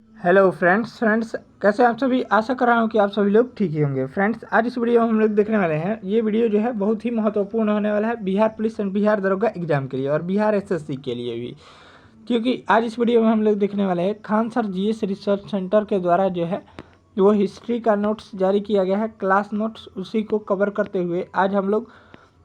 Hello friends कैसे आप सभी। आशा कर रहा हूँ कि आप सभी लोग ठीक ही होंगे। फ्रेंड्स, आज इस वीडियो में हम लोग देखने वाले हैं, ये वीडियो जो है बहुत ही महत्वपूर्ण होने वाला है बिहार पुलिस एंड बिहार दरोगा एग्जाम के लिए और बिहार एसएससी के लिए भी, क्योंकि आज इस वीडियो में हम लोग देखने वाले हैं Khan sir GS research centre के द्वारा जो है वो हिस्ट्री का नोट्स जारी किया गया है, क्लास नोट्स। उसी को कवर करते हुए आज हम लोग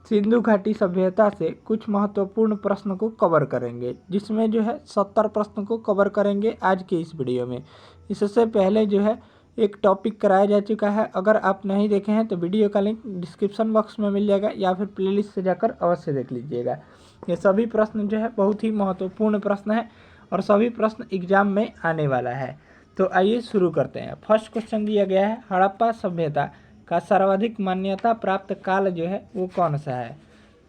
सिंधु घाटी सभ्यता से कुछ महत्वपूर्ण प्रश्न को कवर करेंगे, जिसमें जो है 70 प्रश्न को कवर करेंगे आज के इस वीडियो में। इससे पहले जो है एक टॉपिक कराया जा चुका है, अगर आप नहीं देखे हैं तो वीडियो का लिंक डिस्क्रिप्शन बॉक्स में मिल जाएगा या फिर प्लेलिस्ट से जाकर अवश्य देख लीजिएगा। ये सभी प्रश्न जो है बहुत ही महत्वपूर्ण प्रश्न है और सभी प्रश्न एग्जाम में आने वाला है। तो आइए शुरू करते हैं। फर्स्ट क्वेश्चन दिया गया है, हड़प्पा सभ्यता का सर्वाधिक मान्यता प्राप्त काल जो है वो कौन सा है।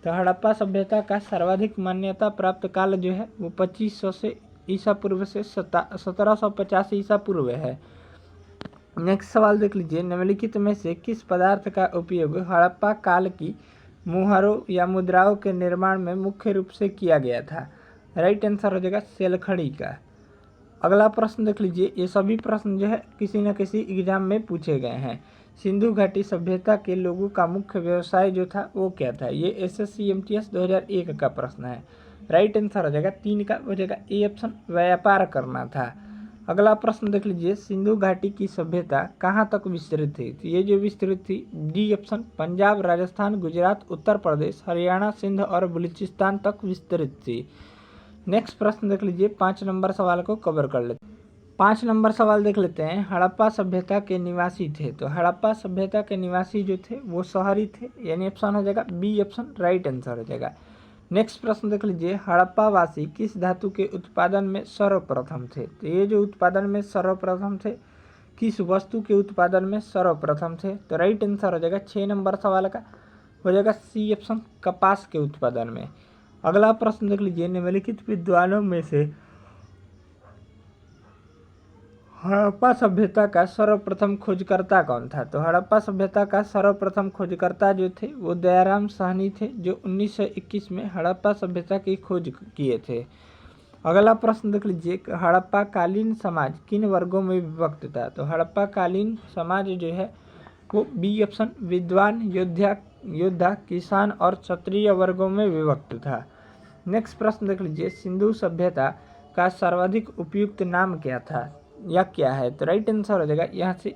तो हड़प्पा सभ्यता का सर्वाधिक मान्यता प्राप्त काल जो है वो 2500 से ईसा पूर्व से 1750 ईसा पूर्व है। नेक्स्ट सवाल देख लीजिए, निम्नलिखित में से किस पदार्थ का उपयोग हड़प्पा काल की मुहरों या मुद्राओं के निर्माण में मुख्य रूप से किया गया था। राइट आंसर हो जाएगा सेलखड़ी का। अगला प्रश्न देख लीजिए, ये सभी प्रश्न जो है किसी न किसी एग्जाम में पूछे गए हैं। सिंधु घाटी सभ्यता के लोगों का मुख्य व्यवसाय जो था वो क्या था। ये एसएससी एमटीएस 2001 का प्रश्न है। राइट आंसर हो जाएगा 3 का हो जाएगा ए ऑप्शन, व्यापार करना था। अगला प्रश्न देख लीजिए, सिंधु घाटी की सभ्यता कहाँ तक विस्तृत थी। तो ये जो विस्तृत थी, डी ऑप्शन, पंजाब, राजस्थान, गुजरात, उत्तर प्रदेश, हरियाणा, सिंध और बलूचिस्तान तक विस्तृत थी। नेक्स्ट प्रश्न देख लीजिए, 5 नंबर सवाल को कवर कर लेते हैं। 5 नंबर सवाल देख लेते हैं, हड़प्पा सभ्यता के निवासी थे। तो हड़प्पा सभ्यता के निवासी जो थे वो शहरी थे, यानी ऑप्शन हो जाएगा बी ऑप्शन, राइट आंसर हो जाएगा। नेक्स्ट प्रश्न देख लीजिए, हड़प्पा वासी किस धातु के उत्पादन में सर्वप्रथम थे। तो ये जो उत्पादन में सर्वप्रथम थे, किस वस्तु के उत्पादन में सर्वप्रथम थे। तो राइट आंसर हो जाएगा 6 नंबर सवाल का हो जाएगा सी ऑप्शन, कपास के उत्पादन में। अगला प्रश्न देख लीजिए, निम्नलिखित विद्वानों में से हड़प्पा सभ्यता का सर्वप्रथम खोजकर्ता कौन था। तो हड़प्पा सभ्यता का सर्वप्रथम खोजकर्ता जो थे वो दयाराम साहनी थे, जो 1921 में हड़प्पा सभ्यता की खोज किए थे। अगला प्रश्न देख लीजिए, हड़प्पा कालीन समाज किन वर्गों में विभक्त था। तो हड़प्पा कालीन समाज जो है वो बी ऑप्शन, विद्वान, योद्धा, किसान और क्षत्रिय वर्गों में विभक्त था। नेक्स्ट प्रश्न देख लीजिए, सिंधु सभ्यता का सर्वाधिक उपयुक्त नाम क्या था या क्या है। तो राइट आंसर हो जाएगा यहाँ से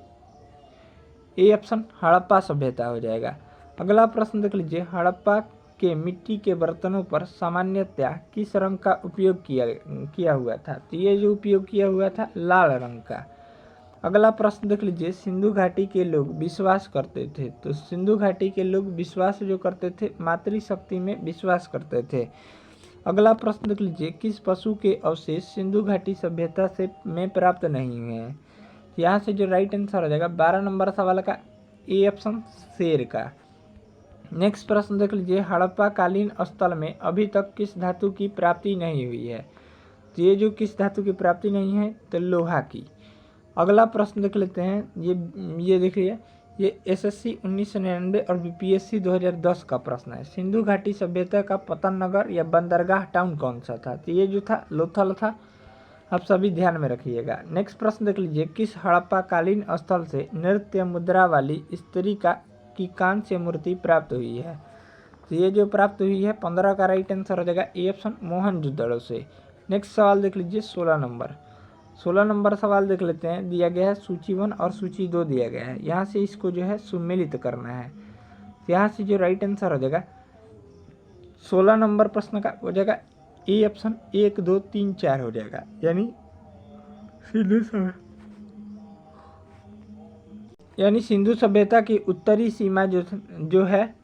ए ऑप्शन, हड़प्पा सभ्यता हो जाएगा। अगला प्रश्न देख लीजिए, हड़प्पा के मिट्टी के बर्तनों पर सामान्यतया किस रंग का उपयोग किया हुआ था। तो ये जो उपयोग किया हुआ था लाल रंग का। अगला प्रश्न देख लीजिए, सिंधु घाटी के लोग विश्वास करते थे। तो सिंधु घाटी के लोग विश्वास जो करते थे, मातृशक्ति में विश्वास करते थे। अगला प्रश्न देख लीजिए, किस पशु के अवशेष सिंधु घाटी सभ्यता से में प्राप्त नहीं हुए हैं। यहाँ से जो राइट आंसर हो जाएगा 12 नंबर सवाल का ए ऑप्शन, शेर का। नेक्स्ट प्रश्न देख लीजिए, हड़प्पा कालीन स्थल में अभी तक किस धातु की प्राप्ति नहीं हुई है। तो ये जो किस धातु की प्राप्ति नहीं है, तो लोहा की। अगला प्रश्न देख लेते हैं, ये देखिए, ये एसएससी 1999 और बीपीएससी 2010 का प्रश्न है। सिंधु घाटी सभ्यता का पतन नगर या बंदरगाह टाउन कौन सा था। तो ये जो था लोथल था, आप सभी ध्यान में रखिएगा। नेक्स्ट प्रश्न देख लीजिए, किस हड़प्पा कालीन स्थल से नृत्य मुद्रा वाली स्त्री की कांस्य मूर्ति प्राप्त हुई है। तो ये जो प्राप्त हुई है 15 का राइट आंसर हो जाएगा ए ऑप्शन, मोहनजोदड़ो से। नेक्स्ट सवाल देख लीजिए 16 नंबर सवाल देख लेते हैं। दिया गया है सूची 1 और सूची 2 दिया गया है, यहाँ से इसको जो है सुमेलित करना है। तो यहाँ से जो राइट आंसर हो जाएगा 16 नंबर प्रश्न का हो जाएगा ए ऑप्शन, 1 2 3 4 हो जाएगा, यानी सिंधु सभ्यता की उत्तरी सीमा जो है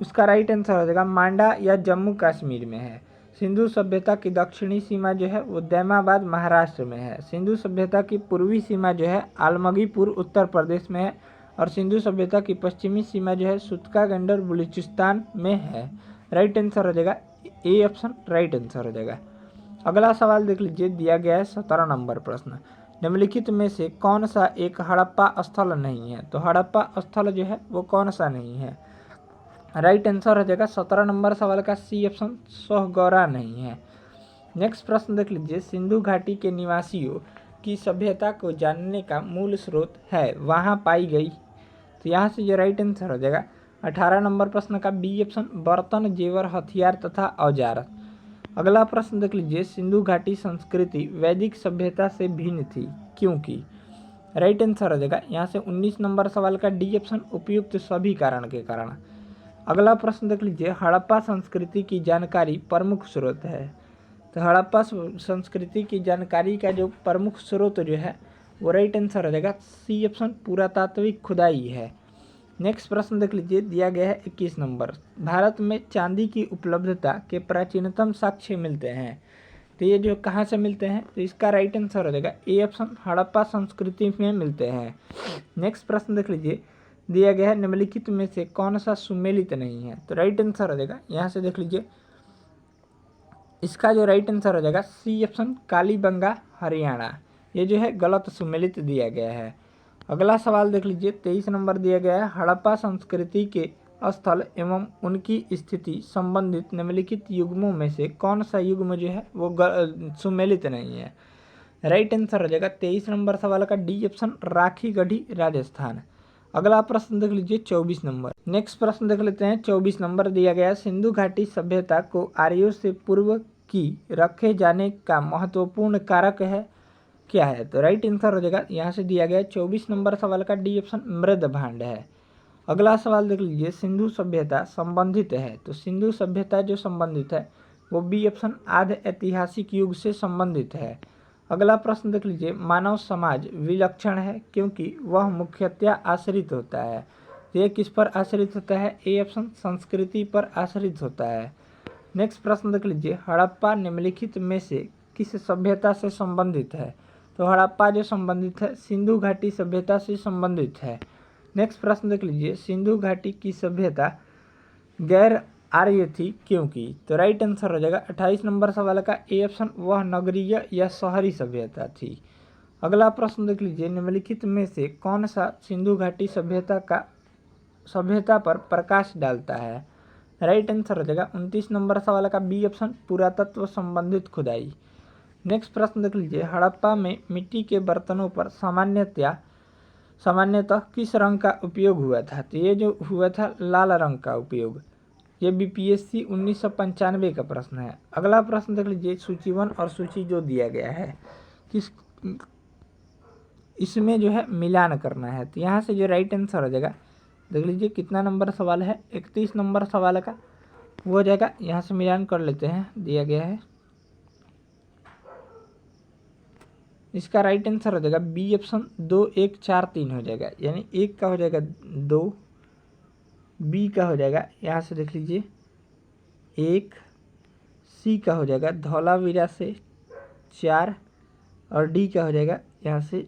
उसका राइट आंसर हो जाएगा मांडा या जम्मू कश्मीर में है। सिंधु सभ्यता की दक्षिणी सीमा जो है वो दैमाबाद महाराष्ट्र में है। सिंधु सभ्यता की पूर्वी सीमा जो है आलमगीपुर उत्तर प्रदेश में है और सिंधु सभ्यता की पश्चिमी सीमा जो है सुतकागंडर बलूचिस्तान में है। राइट आंसर हो जाएगा ए ऑप्शन, राइट आंसर हो जाएगा। अगला सवाल देख लीजिए, दिया गया है 17 नंबर प्रश्न, निम्नलिखित में से कौन सा एक हड़प्पा स्थल नहीं है। तो हड़प्पा स्थल जो है वो कौन सा नहीं है। राइट आंसर हो जाएगा 17 नंबर सवाल का सी ऑप्शन, सोहगौरा नहीं है। नेक्स्ट प्रश्न देख लीजिए, सिंधु घाटी के निवासियों की सभ्यता को जानने का मूल स्रोत है वहाँ पाई गई। तो यहाँ से जो राइट आंसर हो जाएगा 18 नंबर प्रश्न का बी ऑप्शन, बर्तन, जेवर, हथियार तथा औजार। अगला प्रश्न देख लीजिए, सिंधु घाटी संस्कृति वैदिक सभ्यता से भिन्न थी क्योंकि। राइट आंसर हो जाएगा यहाँ से 19 नंबर सवाल का डी ऑप्शन, उपयुक्त सभी कारण के कारण। अगला प्रश्न देख लीजिए, हड़प्पा संस्कृति की जानकारी प्रमुख स्रोत है। तो हड़प्पा संस्कृति की जानकारी का जो प्रमुख स्रोत जो है वो राइट आंसर हो जाएगा सी ऑप्शन, पुरातात्विक खुदाई है। नेक्स्ट प्रश्न देख लीजिए, दिया गया है 21 नंबर, भारत में चांदी की उपलब्धता के प्राचीनतम साक्ष्य मिलते हैं। तो ये जो कहाँ से मिलते हैं, तो इसका राइट आंसर हो जाएगा ए ऑप्शन, हड़प्पा संस्कृति में मिलते हैं। नेक्स्ट प्रश्न देख लीजिए, दिया गया है निम्नलिखित में से कौन सा सुमेलित नहीं है। तो राइट आंसर हो जाएगा यहाँ से देख लीजिए, इसका जो राइट आंसर हो जाएगा सी ऑप्शन, कालीबंगा हरियाणा। ये जो है गलत सुमेलित दिया गया है। अगला सवाल देख लीजिए, 23 नंबर दिया गया है, हड़प्पा संस्कृति के स्थल एवं उनकी स्थिति संबंधित निम्नलिखित युग्मों में से कौन सा युग्म जो है वो सुमेलित नहीं है। राइट आंसर हो जाएगा 23 नंबर सवाल का डी ऑप्शन, राखीगढ़ी राजस्थान। अगला प्रश्न देख लीजिए 24 नंबर। नेक्स्ट प्रश्न देख लेते हैं 24 नंबर दिया गया है, सिंधु घाटी सभ्यता को आर्यों से पूर्व की रखे जाने का महत्वपूर्ण कारक है क्या है। तो राइट आंसर हो जाएगा यहाँ से दिया गया 24 नंबर सवाल का डी ऑप्शन, मृद भांड है। अगला सवाल देख लीजिए, सिंधु सभ्यता संबंधित है। तो सिंधु सभ्यता जो संबंधित है वो बी ऑप्शन, आद्य ऐतिहासिक युग से संबंधित है। अगला प्रश्न देख लीजिए, मानव समाज विलक्षण है क्योंकि वह मुख्यतः आश्रित होता है। ये किस पर आश्रित होता है, ए ऑप्शन, संस्कृति पर आश्रित होता है। नेक्स्ट प्रश्न देख लीजिए, हड़प्पा निम्नलिखित में से किस सभ्यता से संबंधित है। तो हड़प्पा जो संबंधित है सिंधु घाटी सभ्यता से संबंधित है। नेक्स्ट प्रश्न देख लीजिए, सिंधु घाटी की सभ्यता गैर आर्य थी क्योंकि। तो राइट आंसर हो जाएगा 28 नंबर सवाल का ए ऑप्शन, वह नगरीय या शहरी सभ्यता थी। अगला प्रश्न देख लीजिए, निम्नलिखित में से कौन सा सिंधु घाटी सभ्यता पर प्रकाश डालता है। राइट आंसर हो जाएगा 29 नंबर सवाल का बी ऑप्शन, पुरातत्व संबंधित खुदाई। नेक्स्ट प्रश्न देख लीजिए, हड़प्पा में मिट्टी के बर्तनों पर सामान्यतः किस रंग का उपयोग हुआ था। तो ये जो हुआ था लाल रंग का उपयोग। ये बीपीएससी 1995 का प्रश्न है। अगला प्रश्न देख लीजिए, सूची 1 और सूची जो दिया गया है किस इसमें जो है मिलान करना है। तो यहाँ से जो राइट आंसर हो जाएगा देख लीजिए, कितना नंबर सवाल है, 31 नंबर सवाल का वो हो जाएगा। यहाँ से मिलान कर लेते हैं, दिया गया है इसका राइट आंसर हो जाएगा बी ऑप्शन, 2 1 4 3 हो जाएगा। यानी एक का हो जाएगा 2, बी का हो जाएगा यहाँ से देख लीजिए 1, सी का हो जाएगा धौलावीरा से 4 और डी का हो जाएगा यहाँ से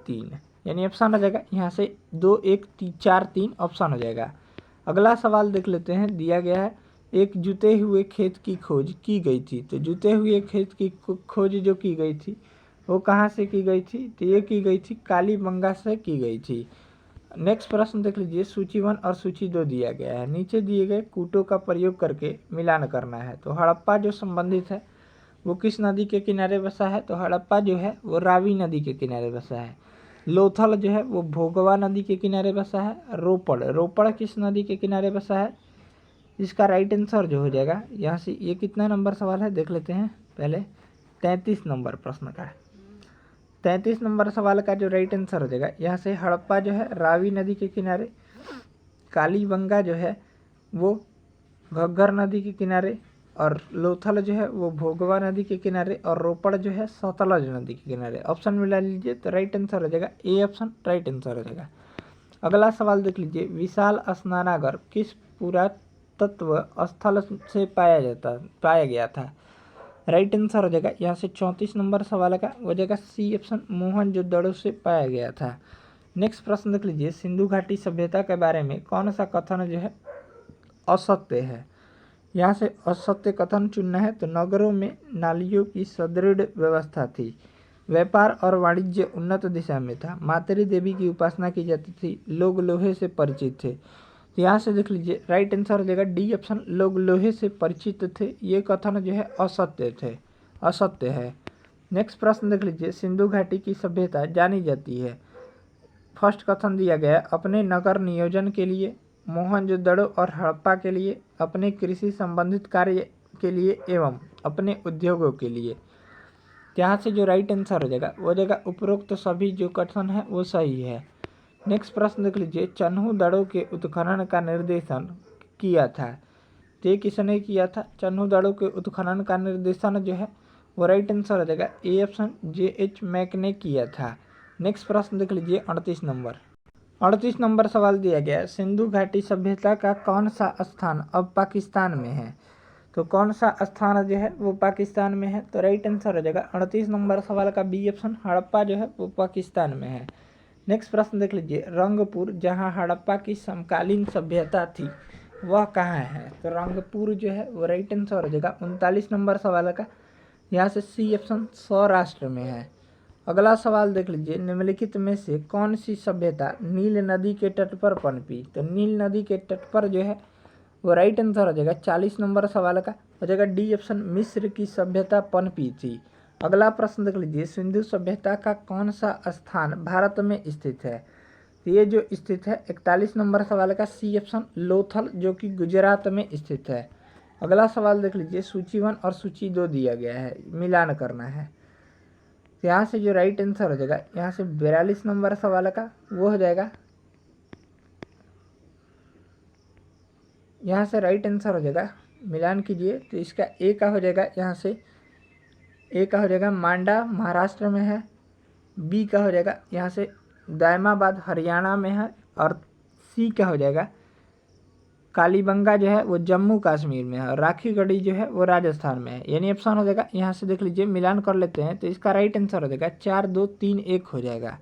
3। यानी ऑप्शन हो जाएगा यहाँ से 2 1 4 3 ऑप्शन हो जाएगा। अगला सवाल देख लेते हैं, दिया गया है, एक जुते हुए खेत की खोज की गई थी। तो जुते हुए खेत की खोज जो की गई थी वो कहाँ से की गई थी। तो ये की गई थी कालीबंगा से की गई थी। नेक्स्ट प्रश्न देख लीजिए, सूची 1 और सूची 2 दिया गया है। नीचे दिए गए कूटों का प्रयोग करके मिलान करना है। तो हड़प्पा जो संबंधित है वो किस नदी के किनारे बसा है। तो हड़प्पा जो है वो रावी नदी के किनारे बसा है। लोथल जो है वो भोगवा नदी के किनारे बसा है। रोपड़ किस नदी के किनारे बसा है। इसका राइट आंसर जो हो जाएगा यहाँ से, ये कितना नंबर सवाल है देख लेते हैं पहले, 33 नंबर प्रश्न का 33 नंबर सवाल का जो राइट आंसर हो जाएगा यहाँ से, हड़प्पा जो है रावी नदी के किनारे, कालीबंगा जो है वो घग्गर नदी के किनारे, और लोथल जो है वो भोगवा नदी के किनारे, और रोपड़ जो है सतलज नदी के किनारे। ऑप्शन मिला लीजिए तो राइट आंसर हो जाएगा ए ऑप्शन, राइट आंसर हो जाएगा। अगला सवाल देख लीजिए, विशाल स्नानागार किस पुरातत्व स्थल से पाया गया था। राइट आंसर हो जाएगा यहाँ से 34 नंबर सवाल का हो जाएगा सी ऑप्शन, मोहनजोदड़ो से पाया गया था। नेक्स्ट प्रश्न देख लीजिए, सिंधु घाटी सभ्यता के बारे में कौन सा कथन जो है असत्य है। यहाँ से असत्य कथन चुनना है। तो नगरों में नालियों की सुदृढ़ व्यवस्था थी, व्यापार और वाणिज्य उन्नत दिशा में था, मातृ देवी की उपासना की जाती थी, लोग लोहे से परिचित थे। तो यहाँ से देख लीजिए राइट आंसर हो जाएगा डी ऑप्शन, लोग लोहे से परिचित थे। ये कथन जो है असत्य है। नेक्स्ट प्रश्न देख लीजिए, सिंधु घाटी की सभ्यता जानी जाती है। फर्स्ट कथन दिया गया है, अपने नगर नियोजन के लिए, मोहनजोदड़ो और हड़प्पा के लिए, अपने कृषि संबंधित कार्य के लिए एवं अपने उद्योगों के लिए। यहाँ से जो राइट आंसर हो जाएगा वो देगा उपरोक्त तो सभी जो कथन है वो सही है। नेक्स्ट प्रश्न देख लीजिए, चन्हू-दड़ो के उत्खनन का निर्देशन किया था। तो ये किसने किया था? चन्हू-दड़ो के उत्खनन का निर्देशन जो है वो राइट आंसर हो जाएगा ए ऑप्शन J.H. मैक ने किया था। नेक्स्ट प्रश्न देख लीजिए 38 नंबर। 38 नंबर सवाल दिया गया है, सिंधु घाटी सभ्यता का कौन सा स्थान अब पाकिस्तान में है? तो कौन सा स्थान जो है वो पाकिस्तान में है? तो राइट आंसर हो जाएगा 38 नंबर सवाल का बी ऑप्शन, हड़प्पा जो है वो पाकिस्तान में है। नेक्स्ट प्रश्न देख लीजिए, रंगपुर जहां हड़प्पा की समकालीन सभ्यता थी वह कहाँ है? तो रंगपुर जो है वो राइट आंसर हो जाएगा 39 नंबर सवाल का, यहाँ से सी ऑप्शन सौराष्ट्र में है। अगला सवाल देख लीजिए, निम्नलिखित में से कौन सी सभ्यता नील नदी के तट पर पनपी? तो नील नदी के तट पर जो है वो राइट आंसर हो जाएगा 40 नंबर सवाल का हो जाएगा डी ऑप्शन, मिस्र की सभ्यता पनपी थी। अगला प्रश्न देख लीजिए, सिंधु सभ्यता का कौन सा स्थान भारत में स्थित है? तो ये जो स्थित है 41 नंबर सवाल का सी ऑप्शन, लोथल, जो कि गुजरात में स्थित है। अगला सवाल देख लीजिए, सूची 1 और सूची 2 दिया गया है, मिलान करना है। तो यहाँ से जो राइट आंसर हो जाएगा यहाँ से 42 नंबर सवाल का वो हो जाएगा, यहाँ से राइट आंसर हो जाएगा, मिलान कीजिए तो इसका ए का हो जाएगा, यहाँ से ए का हो जाएगा मांडा महाराष्ट्र में है, बी का हो जाएगा यहाँ से दायमाबाद हरियाणा में है, और सी का हो जाएगा कालीबंगा जो है वो जम्मू कश्मीर में है, और राखीगढ़ी जो है वो राजस्थान में है। यानी ऑप्शन हो जाएगा, यहाँ से देख लीजिए मिलान कर लेते हैं तो इसका राइट आंसर हो जाएगा 4, 2, 3, 1 हो जाएगा।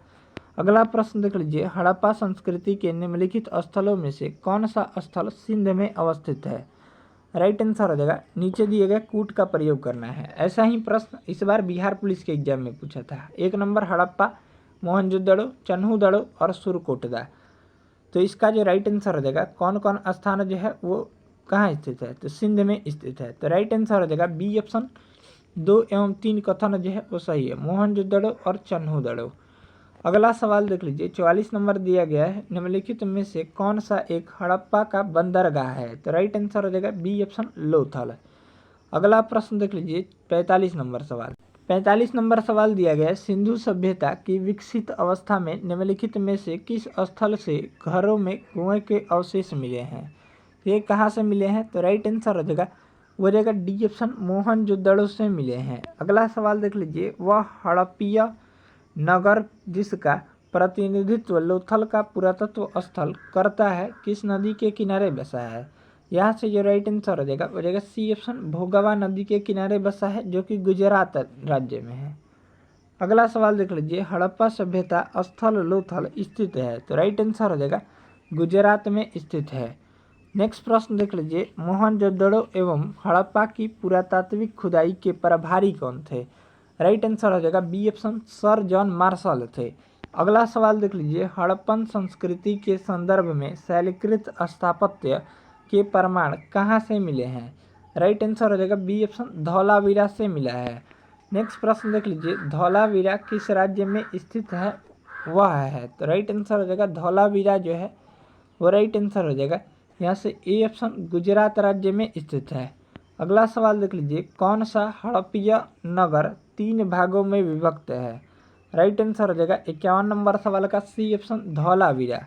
अगला प्रश्न देख लीजिए, हड़प्पा संस्कृति के निम्नलिखित स्थलों में से कौन सा स्थल सिंध में अवस्थित है? राइट आंसर हो जाएगा नीचे दिए गए कूट का प्रयोग करना है। ऐसा ही प्रश्न इस बार बिहार पुलिस के एग्जाम में पूछा था। 1 नंबर हड़प्पा, मोहनजोदड़ो, चन्हू-दड़ो और सुरकोटदा। तो इसका जो राइट आंसर हो जाएगा, कौन कौन स्थान जो है वो कहाँ स्थित है? तो सिंध में स्थित है। तो राइट आंसर हो जाएगा बी ऑप्शन, 2 एवं 3 कथन जो है वो सही है, मोहनजोदड़ो और चन्हू-दड़ो। अगला सवाल देख लीजिए, 44 नंबर दिया गया है, निम्नलिखित में से कौन सा एक हड़प्पा का बंदरगाह है? तो राइट आंसर हो जाएगा बी ऑप्शन, लोथल। अगला प्रश्न देख लीजिए 45 नंबर सवाल। 45 नंबर सवाल दिया गया है, सिंधु सभ्यता की विकसित अवस्था में निम्नलिखित में से किस स्थल से घरों में कुएं के अवशेष मिले हैं? ये कहाँ से मिले हैं? तो राइट आंसर हो जाएगा वो जाएगा डी ऑप्शन, मोहनजोदड़ो से मिले हैं। अगला सवाल देख लीजिए, वह हड़प्पीय नगर जिसका प्रतिनिधित्व लोथल का पुरातत्व स्थल करता है किस नदी के किनारे बसा है? यहाँ से जो राइट आंसर हो जाएगा वो जाएगा सी ऑप्शन, भोगावा नदी के किनारे बसा है, जो कि गुजरात राज्य में है। अगला सवाल देख लीजिए, हड़प्पा सभ्यता स्थल लोथल स्थित है? तो राइट आंसर हो जाएगा गुजरात में स्थित है। नेक्स्ट प्रश्न देख लीजिए, मोहनजोदड़ो एवं हड़प्पा की पुरातात्विक खुदाई के प्रभारी कौन थे? राइट आंसर हो जाएगा B option, sir John Marshall थे। अगला सवाल देख लीजिए, हड़प्पन संस्कृति के संदर्भ में शैलीकृत स्थापत्य के प्रमाण कहाँ से मिले हैं? राइट आंसर हो जाएगा बी ऑप्शन, धौलावीरा से मिला है। नेक्स्ट प्रश्न देख लीजिए, धौलावीरा किस राज्य में स्थित है वह है? तो राइट आंसर हो जाएगा धौलावीरा जो है वो राइट आंसर हो जाएगा यहाँ से ए ऑप्शन, गुजरात राज्य में स्थित है। अगला सवाल देख लीजिए, कौन सा हड़प्पीय नगर 3 भागों में विभक्त है? राइट आंसर हो जाएगा 51 नंबर सवाल का सी ऑप्शन, धौलावीरा।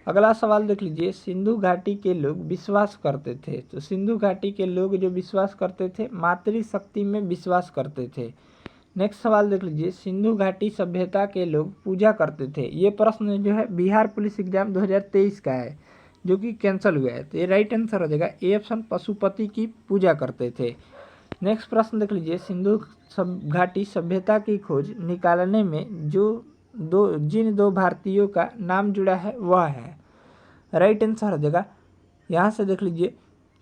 अगला सवाल देख लीजिए, सिंधु घाटी के लोग विश्वास करते थे? तो सिंधु घाटी के लोग जो विश्वास करते थे मातृशक्ति में विश्वास करते थे। नेक्स्ट सवाल देख लीजिए, सिंधु घाटी सभ्यता के लोग पूजा करते थे? ये प्रश्न जो है बिहार पुलिस एग्जाम 2023 का है, जो कि कैंसिल हुआ है। तो ये राइट आंसर हो जाएगा ए ऑप्शन, पशुपति की पूजा करते थे। नेक्स्ट प्रश्न देख लीजिए, सिंधु घाटी सभ्यता की खोज निकालने में जिन दो भारतीयों का नाम जुड़ा है वह है? राइट आंसर हो जाएगा यहाँ से देख लीजिए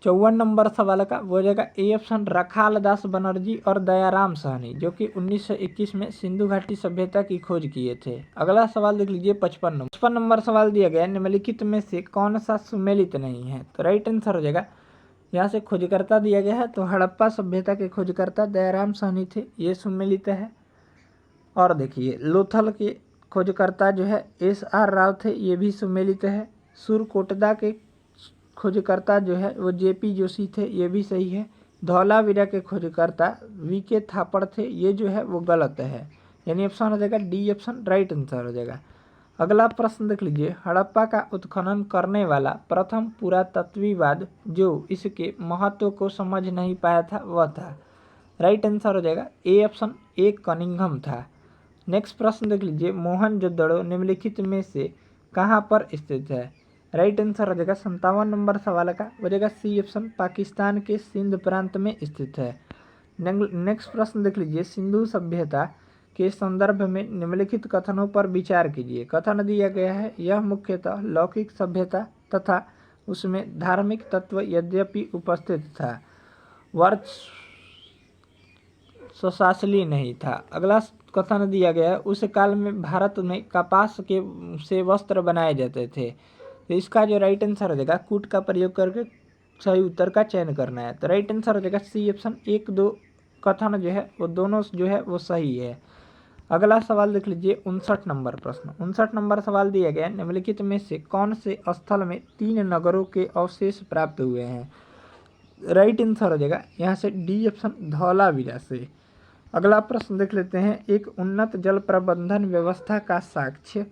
54 नंबर सवाल का वो हो जाएगा ए ऑप्शन, रखाल दास बनर्जी और दयाराम साहनी, जो कि 1921 में सिंधु घाटी सभ्यता की खोज किए थे। अगला सवाल देख लीजिए 55 नंबर सवाल दिया गया, निम्नलिखित में से कौन सा सुमेलित नहीं है? तो राइट आंसर हो जाएगा यहाँ से खोजकर्ता दिया गया है, तो हड़प्पा सभ्यता के खोजकर्ता दयाराम साहनी थे, ये सुमेलित है। और देखिए लोथल के खोजकर्ता जो है SR राव थे, ये भी सुमेलित है। सुरकोटदा के खोजकर्ता जो है वो JP जोशी थे, ये भी सही है। धौलावीरा के खोजकर्ता VK थापड़ थे, ये जो है वो गलत है, यानी ऑप्शन हो जाएगा डी ऑप्शन राइट आंसर हो जाएगा। अगला प्रश्न देख लीजिए, हड़प्पा का उत्खनन करने वाला प्रथम पुरातत्वविद जो इसके महत्व को समझ नहीं पाया था वह था। राइट आंसर हो जाएगा ए ऑप्शन ए कनिंघम था। नेक्स्ट प्रश्न देख लीजिए, मोहनजोदड़ो निम्नलिखित में से कहाँ पर स्थित है। राइट आंसर हो जाएगा 57 नंबर सवाल का हो जाएगा सी ऑप्शन पाकिस्तान के सिंध प्रांत में स्थित है। नेक्स्ट प्रश्न देख लीजिए, सिंधु सभ्यता के संदर्भ में निम्नलिखित कथनों पर विचार कीजिए। कथन दिया गया है, यह मुख्यतः लौकिक सभ्यता तथा उसमें धार्मिक तत्व यद्यपि उपस्थित था, वर्चस्वशाली नहीं था। अगला कथन दिया गया है, उस काल में भारत में कपास के से वस्त्र बनाए जाते थे। तो इसका जो राइट आंसर हो जाएगा कूट का प्रयोग करके सही उत्तर का चयन करना है। तो राइट आंसर हो जाएगा सी ऑप्शन 1, 2 कथन जो है वो दोनों जो है वो सही है। अगला सवाल देख लीजिए 59 नंबर प्रश्न। 59 नंबर सवाल दिया गया, निम्नलिखित में से कौन से स्थल में 3 नगरों के अवशेष प्राप्त हुए हैं। राइट आंसर हो जाएगा यहाँ से डी ऑप्शन धौलावीरा से। अगला प्रश्न देख लेते हैं, एक उन्नत जल प्रबंधन व्यवस्था का साक्ष्य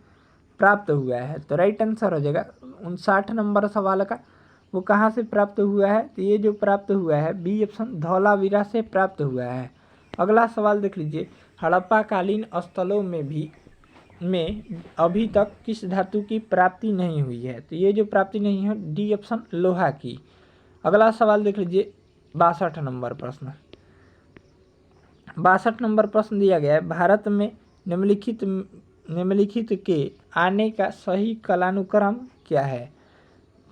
प्राप्त हुआ है। तो राइट आंसर हो जाएगा 59 नंबर सवाल का, वो कहाँ से प्राप्त हुआ है। तो ये जो प्राप्त हुआ है बी ऑप्शन धौलावीरा से प्राप्त हुआ है। अगला सवाल देख लीजिए, हड़प्पा कालीन स्थलों में अभी तक किस धातु की प्राप्ति नहीं हुई है। तो ये जो प्राप्ति नहीं है डी ऑप्शन लोहा की। अगला सवाल देख लीजिए 62 नंबर प्रश्न। 62 नंबर प्रश्न दिया गया है, भारत में निम्नलिखित के आने का सही कालानुक्रम क्या है।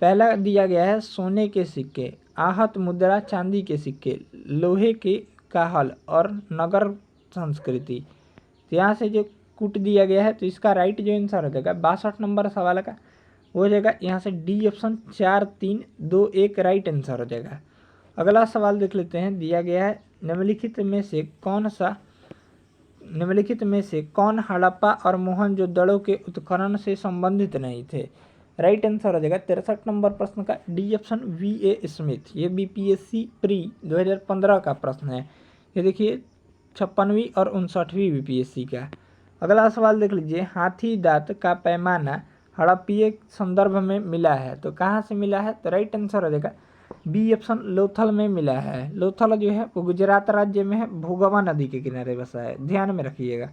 पहला दिया गया है सोने के सिक्के, आहत मुद्रा चांदी के सिक्के, लोहे के का हल और नगर संस्कृति। तो यहाँ से जो कूट दिया गया है तो इसका राइट जो आंसर हो जाएगा 62 नंबर सवाल का वो हो जाएगा यहाँ से डी ऑप्शन 4, 3, 2, 1 राइट आंसर हो जाएगा। अगला सवाल देख लेते हैं, दिया गया है निम्नलिखित में से कौन हड़प्पा और मोहनजोदड़ो के उत्खनन से संबंधित नहीं थे। राइट आंसर हो जाएगा 63 नंबर प्रश्न का डी ऑप्शन VA स्मिथ। ये BPSC प्री 2015 का प्रश्न है। ये देखिए 56वीं और 59वीं BPSC का। अगला सवाल देख लीजिए, हाथी दांत का पैमाना हड़प्पीय संदर्भ में मिला है। तो कहाँ से मिला है। तो राइट आंसर हो जाएगा बी ऑप्शन लोथल में मिला है। लोथल जो है वो गुजरात राज्य में है, भोगवा नदी के किनारे बसा है, ध्यान में रखिएगा।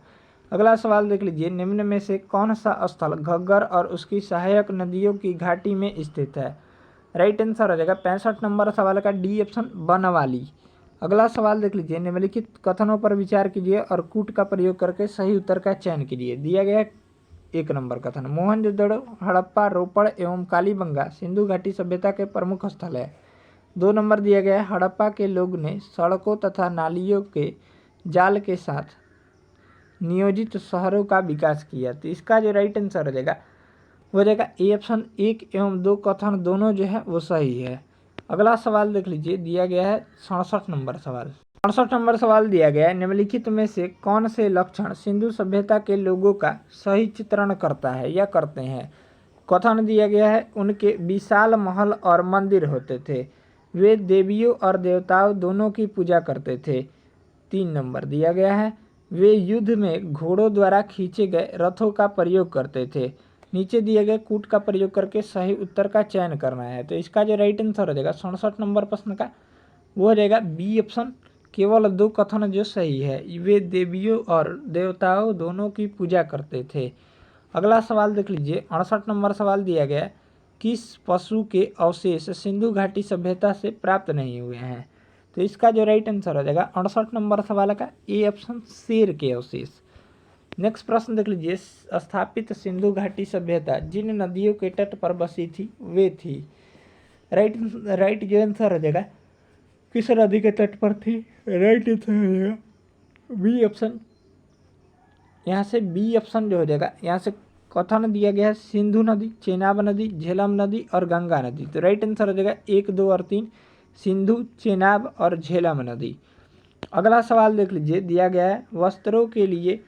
अगला सवाल देख लीजिए, निम्न में से कौन सा स्थल घग्गर और उसकी सहायक नदियों की घाटी में स्थित है। राइट आंसर हो जाएगा 65 नंबर सवाल का डी ऑप्शन बनवाली। अगला सवाल देख लीजिए, निम्नलिखित कथनों पर विचार कीजिए और कूट का प्रयोग करके सही उत्तर का चयन कीजिए। दिया गया 1 नंबर कथन, मोहनजोदड़ो हड़प्पा रोपड़ एवं कालीबंगा सिंधु घाटी सभ्यता के प्रमुख स्थल है। 2 नंबर दिया गया है, हड़प्पा के लोग ने सड़कों तथा नालियों के जाल के साथ नियोजित शहरों का विकास किया। तो इसका जो राइट आंसर हो जाएगा वो हो जाएगा ए ऑप्शन 1 एवं 2 कथन दोनों जो है वो सही है। अगला सवाल देख लीजिए, दिया गया है 67 नंबर सवाल। 68 नंबर सवाल दिया गया है, निम्नलिखित में से कौन से लक्षण सिंधु सभ्यता के लोगों का सही चित्रण करता है या करते हैं। कथन दिया गया है, उनके विशाल महल और मंदिर होते थे, वे देवियों और देवताओं दोनों की पूजा करते थे। 3 नंबर दिया गया है, वे युद्ध में घोड़ों द्वारा खींचे गए रथों का प्रयोग करते थे। नीचे दिए गए कूट का प्रयोग करके सही उत्तर का चयन करना है। तो इसका जो राइट आंसर हो जाएगा 67 नंबर प्रश्न का वो हो जाएगा बी ऑप्शन, केवल 2 कथन जो सही है, वे देवियों और देवताओं दोनों की पूजा करते थे। अगला सवाल देख लीजिए, 68 नंबर सवाल दिया गया, किस पशु के अवशेष सिंधु घाटी सभ्यता से प्राप्त नहीं हुए हैं। तो इसका जो राइट आंसर हो जाएगा 68 नंबर सवाल का ए ऑप्शन शेर के अवशेष। नेक्स्ट प्रश्न देख लीजिए, स्थापित सिंधु घाटी सभ्यता जिन नदियों के तट पर बसी थी वे थी। राइट जो आंसर हो जाएगा किस नदी के तट पर थी। राइट आंसर हो जाएगा बी ऑप्शन, यहाँ से बी ऑप्शन जो हो जाएगा, यहाँ से कथन दिया गया है सिंधु नदी, चेनाब नदी, झेलम नदी और गंगा नदी। तो राइट आंसर हो जाएगा 1, 2 और 3 सिंधु, चेनाब और झेलम नदी। अगला सवाल देख लीजिए, दिया गया है वस्त्रों के लिए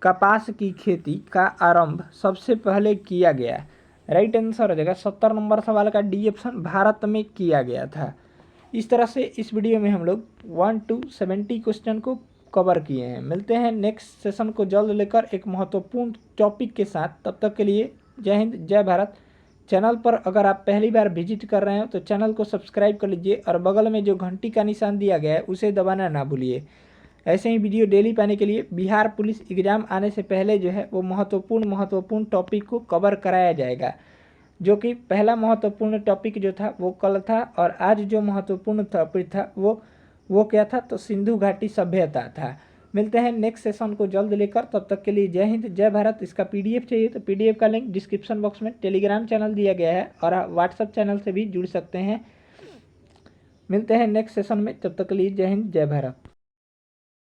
कपास की खेती का आरंभ सबसे पहले किया गया? राइट आंसर हो जाएगा 70 नंबर सवाल का डी ऑप्शन, भारत में किया गया था। इस तरह से इस वीडियो में हम लोग 1 to 70 क्वेश्चन को कवर किए हैं। मिलते हैं नेक्स्ट सेशन को जल्द लेकर एक महत्वपूर्ण टॉपिक के साथ। तब तक के लिए जय हिंद, जय भारत। चैनल पर अगर आप पहली बार विजिट कर रहे हो तो चैनल को सब्सक्राइब कर लीजिए और बगल में जो घंटी का निशान दिया गया है उसे दबाना ना भूलिए। ऐसे ही वीडियो डेली पाने के लिए बिहार पुलिस एग्ज़ाम आने से पहले जो है वो महत्वपूर्ण टॉपिक को कवर कराया जाएगा। जो कि पहला महत्वपूर्ण टॉपिक जो था वो कल था, और आज जो महत्वपूर्ण टॉपिक था वो क्या था, तो सिंधु घाटी सभ्यता था। मिलते हैं नेक्स्ट सेशन को जल्द लेकर। तब तक के लिए जय हिंद, जय भारत। इसका पीडीएफ चाहिए तो पीडीएफ का लिंक डिस्क्रिप्शन बॉक्स में टेलीग्राम चैनल दिया गया है, और आप व्हाट्सएप चैनल से भी जुड़ सकते हैं। मिलते हैं नेक्स्ट सेशन में, तब तक के लिए जय हिंद, जय भारत।